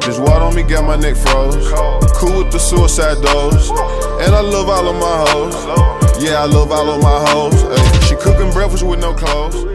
Just water on me, got my neck froze. Cool with the suicide dose. And I love all of my hoes. Yeah, I love all of my hoes. Ay, she cooking breakfast with no clothes.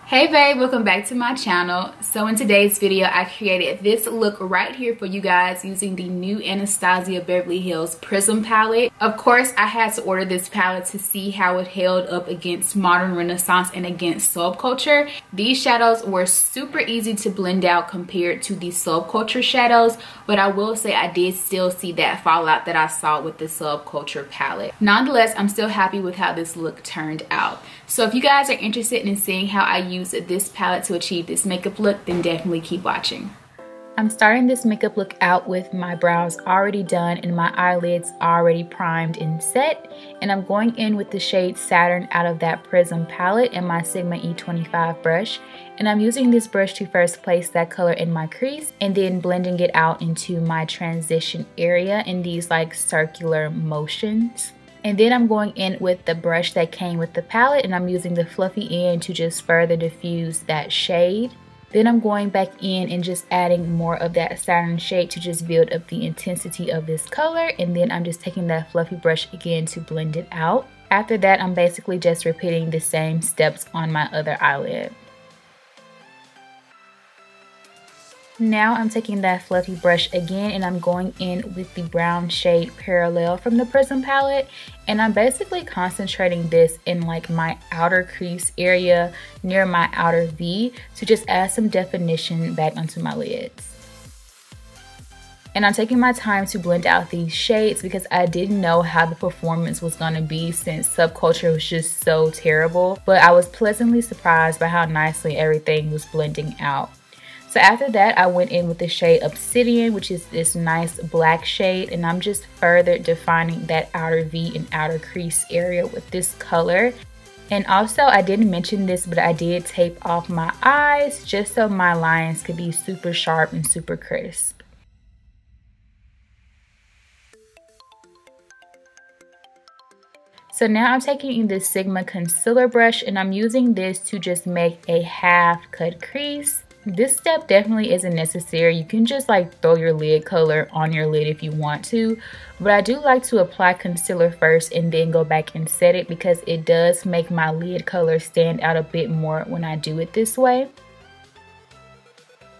Hey babe, welcome back to my channel. So in today's video, I created this look right here for you guys using the new Anastasia Beverly Hills Prism palette. Of course, I had to order this palette to see how it held up against Modern Renaissance and against Subculture. These shadows were super easy to blend out compared to the Subculture shadows, but I will say I did still see that fallout that I saw with the Subculture palette. Nonetheless, I'm still happy with how this look turned out. So if you guys are interested in seeing how I use this palette to achieve this makeup look, then definitely keep watching. I'm starting this makeup look out with my brows already done and my eyelids already primed and set, and I'm going in with the shade Saturn out of that Prism palette and my Sigma E25 brush, and I'm using this brush to first place that color in my crease and then blending it out into my transition area in these like circular motions. And then I'm going in with the brush that came with the palette, and I'm using the fluffy end to just further diffuse that shade. Then I'm going back in and just adding more of that Saturn shade to just build up the intensity of this color. And then I'm just taking that fluffy brush again to blend it out. After that, I'm basically just repeating the same steps on my other eyelid. Now I'm taking that fluffy brush again and I'm going in with the brown shade Parallel from the Prism palette, and I'm basically concentrating this in like my outer crease area near my outer V to just add some definition back onto my lids. And I'm taking my time to blend out these shades because I didn't know how the performance was going to be since Subculture was just so terrible, but I was pleasantly surprised by how nicely everything was blending out. So after that, I went in with the shade Obsidian, which is this nice black shade, and I'm just further defining that outer V and outer crease area with this color. And also, I didn't mention this, but I did tape off my eyes just so my lines could be super sharp and super crisp. So now I'm taking this Sigma concealer brush and I'm using this to just make a half cut crease. This step definitely isn't necessary. You can just like throw your lid color on your lid if you want to, but I do like to apply concealer first and then go back and set it because it does make my lid color stand out a bit more when I do it this way.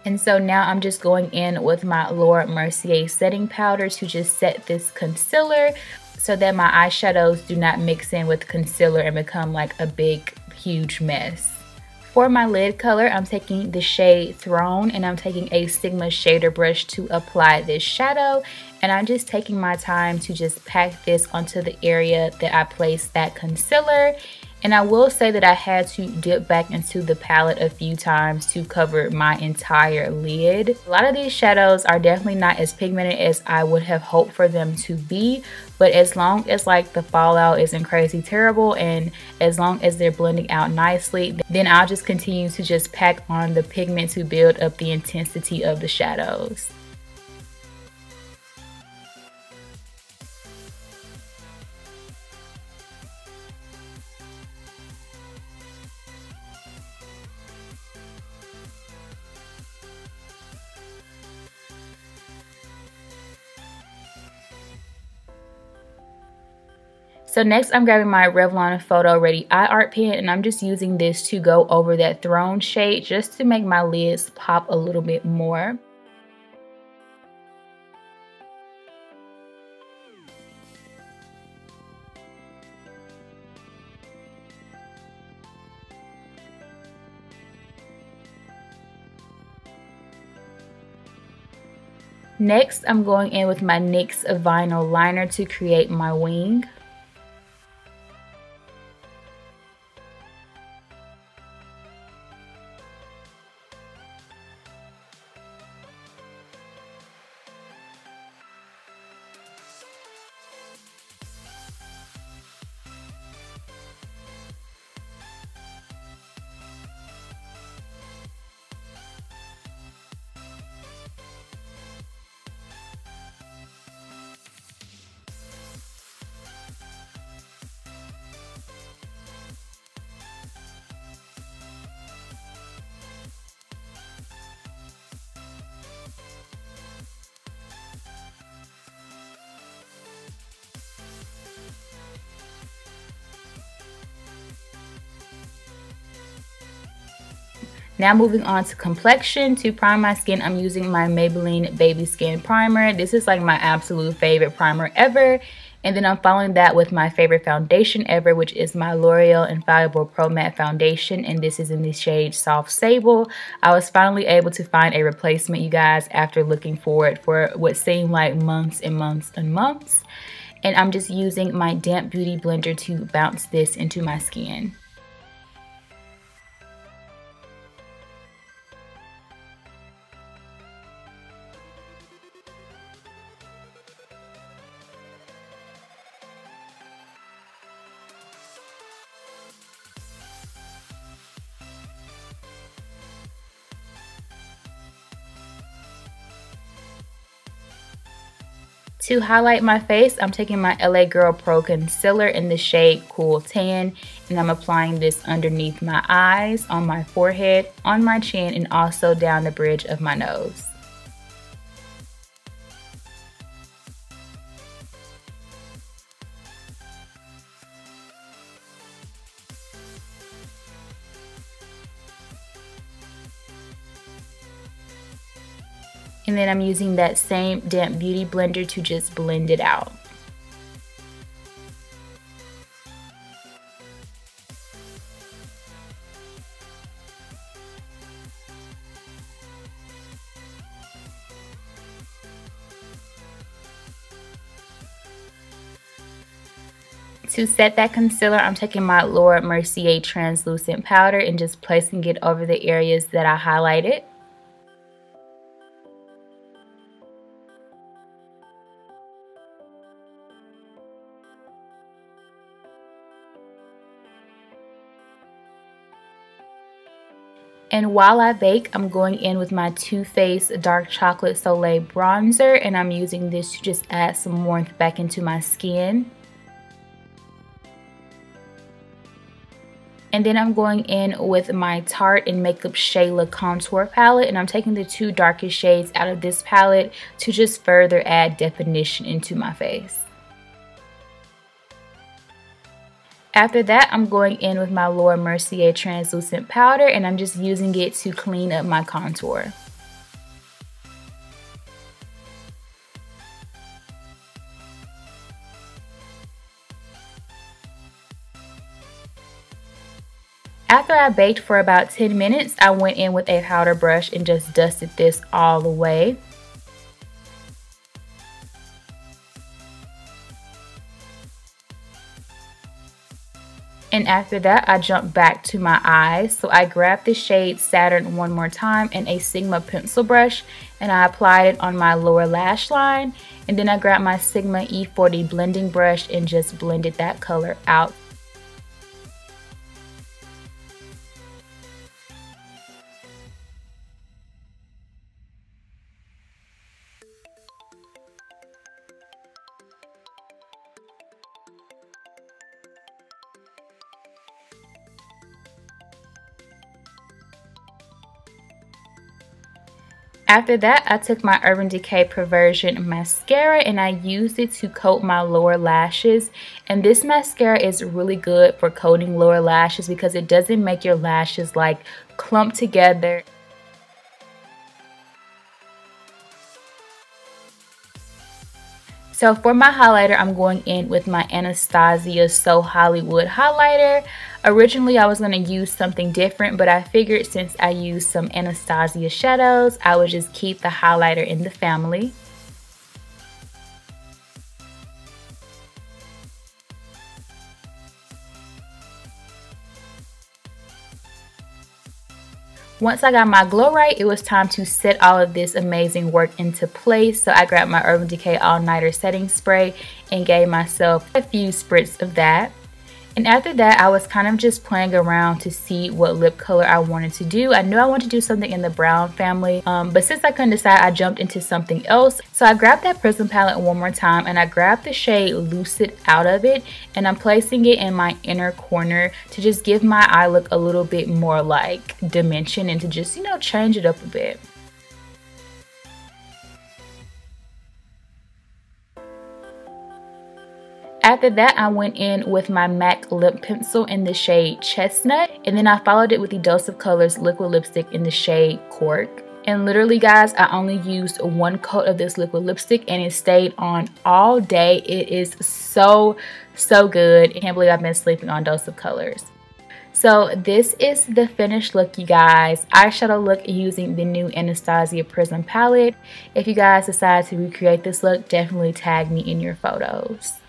And so now I'm just going in with my Laura Mercier setting powder to just set this concealer so that my eyeshadows do not mix in with concealer and become like a big huge mess. For my lid color, I'm taking the shade Throne and I'm taking a Sigma shader brush to apply this shadow. And I'm just taking my time to just pack this onto the area that I placed that concealer. And I will say that I had to dip back into the palette a few times to cover my entire lid. A lot of these shadows are definitely not as pigmented as I would have hoped for them to be. But as long as like the fallout isn't crazy terrible and as long as they're blending out nicely, then I'll just continue to just pack on the pigment to build up the intensity of the shadows. So next I'm grabbing my Revlon Photo Ready Eye Art Pen and I'm just using this to go over that Throne shade just to make my lids pop a little bit more. Next, I'm going in with my NYX vinyl liner to create my wing. Now moving on to complexion. To prime my skin, I'm using my Maybelline Baby Skin Primer. This is like my absolute favorite primer ever. And then I'm following that with my favorite foundation ever, which is my L'Oreal Infallible Pro Matte Foundation. And this is in the shade Soft Sable. I was finally able to find a replacement, you guys, after looking for it for what seemed like months and months and months. And I'm just using my damp beauty blender to bounce this into my skin. To highlight my face, I'm taking my LA Girl Pro Concealer in the shade Cool Tan, and I'm applying this underneath my eyes, on my forehead, on my chin, and also down the bridge of my nose. And then I'm using that same damp beauty blender to just blend it out. To set that concealer, I'm taking my Laura Mercier translucent powder and just placing it over the areas that I highlighted. And while I bake, I'm going in with my Too Faced Dark Chocolate Soleil Bronzer, and I'm using this to just add some warmth back into my skin. And then I'm going in with my Tarte and Makeup Shayla Contour Palette, and I'm taking the two darkest shades out of this palette to just further add definition into my face. After that, I'm going in with my Laura Mercier translucent powder, and I'm just using it to clean up my contour. After I baked for about 10 minutes, I went in with a powder brush and just dusted this all the way. And after that, I jumped back to my eyes. So I grabbed the shade Saturn one more time and a Sigma pencil brush, and I applied it on my lower lash line. And then I grabbed my Sigma E40 blending brush and just blended that color out. After that, I took my Urban Decay Perversion mascara and I used it to coat my lower lashes. And this mascara is really good for coating lower lashes because it doesn't make your lashes like clump together. So for my highlighter, I'm going in with my Anastasia So Hollywood highlighter. Originally, I was going to use something different, but I figured since I used some Anastasia shadows, I would just keep the highlighter in the family. Once I got my glow right, it was time to set all of this amazing work into place. So I grabbed my Urban Decay All Nighter setting spray and gave myself a few spritz of that. And after that, I was kind of just playing around to see what lip color I wanted to do. I knew I wanted to do something in the brown family, but since I couldn't decide, I jumped into something else. So I grabbed that Prism palette one more time and I grabbed the shade Lucid out of it, and I'm placing it in my inner corner to just give my eye look a little bit more like dimension and to just, you know, change it up a bit. After that, I went in with my MAC lip pencil in the shade Chestnut, and then I followed it with the Dose of Colors liquid lipstick in the shade Cork. And literally, guys, I only used one coat of this liquid lipstick and it stayed on all day. It is so good. I can't believe I've been sleeping on Dose of Colors. So this is the finished look, you guys. Eyeshadow look using the new Anastasia Prism palette. If you guys decide to recreate this look, definitely tag me in your photos.